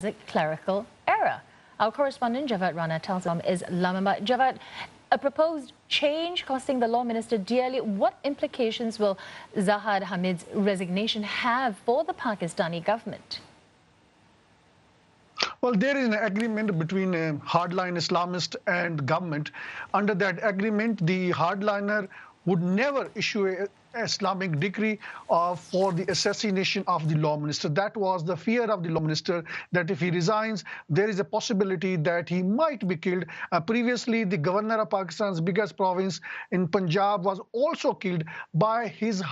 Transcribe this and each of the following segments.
a clerical error. Our correspondent JAVED RANA tells us from Islamabad. JAVED, a proposed change costing the law minister dearly. What implications will Zahid Hamid's resignation have for the Pakistani government? Well, there is an agreement between hardline Islamist and government. Under that agreement, the hardliner would never issue an Islamic decree for the assassination of the law minister. That was the fear of the law minister, that if he resigns, there is a possibility that he might be killed. Previously, the governor of Pakistan's biggest province in Punjab was also killed by his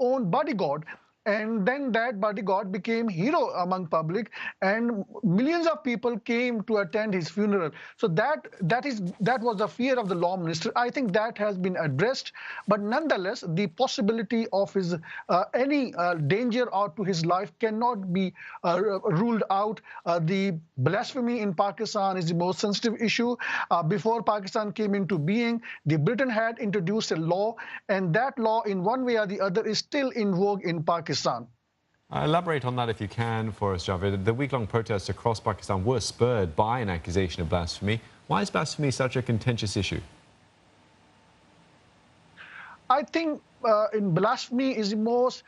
own bodyguard. And then that bodyguard became hero among public, and millions of people came to attend his funeral. So that was the fear of the law minister. I think that has been addressed, but nonetheless, the possibility of his any danger or to his life cannot be ruled out. The blasphemy in Pakistan is the most sensitive issue. Before Pakistan came into being, Britain had introduced a law, and that law, in one way or the other, is still in vogue in Pakistan. Elaborate on that if you can for us, Javed. The week-long protests across Pakistan were spurred by an accusation of blasphemy. Why is blasphemy such a contentious issue? I think in blasphemy is the most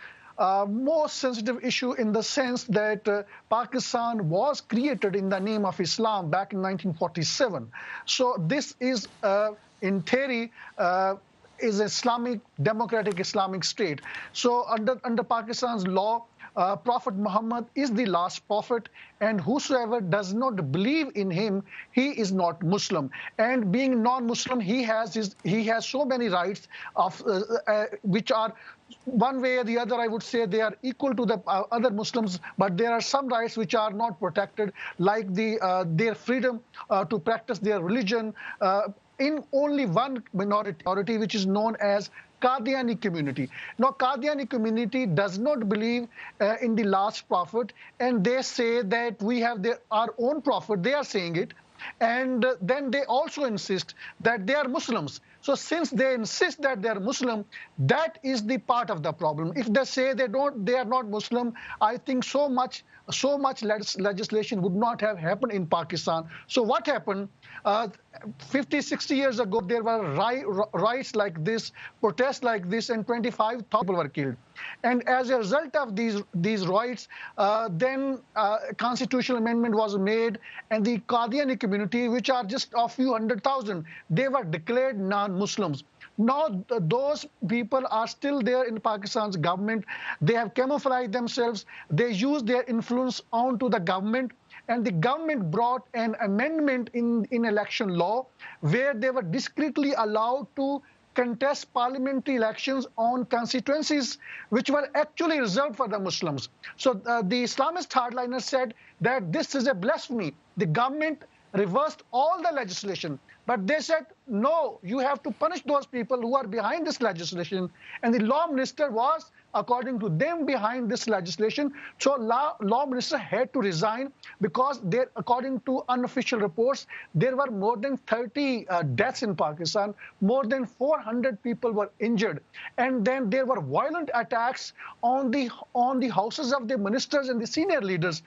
sensitive issue, in the sense that Pakistan was created in the name of Islam back in 1947. So this is, in theory, is Islamic, democratic Islamic state. So under Pakistan's law, Prophet Muhammad is the last prophet, and whosoever does not believe in him, he is not Muslim. And being non-Muslim, he has so many rights of which are, one way or the other, I would say they are equal to the other Muslims, but there are some rights which are not protected, like their freedom to practice their religion in only one minority, which is known as Qadiani community. Now, Qadiani community does not believe in the last prophet, and they say that we have our own prophet. They are saying it. And then they also insist that they are Muslims. So since they insist that they are Muslim, that is the part of the problem. If they say they are not Muslim, I think so much legislation would not have happened in Pakistan. So what happened? 50, 60 years ago, there were riots like this, protests like this, and 25,000 people were killed. And as a result of these riots, then a constitutional amendment was made, and the Qadiani community, which are just a few 100,000, they were declared non-Muslims. Now, those people are still there in Pakistan's government. They have camouflaged themselves. They use their influence onto the government. And the government brought an amendment in election law where they were discreetly allowed to contest parliamentary elections on constituencies which were actually reserved for the Muslims. So the Islamist hardliners said that this is a blasphemy. The government reversed all the legislation, but they said, no, you have to punish those people who are behind this legislation. And the law minister was, according to them, behind this legislation. So law minister had to resign because according to unofficial reports, there were more than 30 deaths in Pakistan. More than 400 people were injured. And then there were violent attacks on the houses of the ministers and the senior leaders.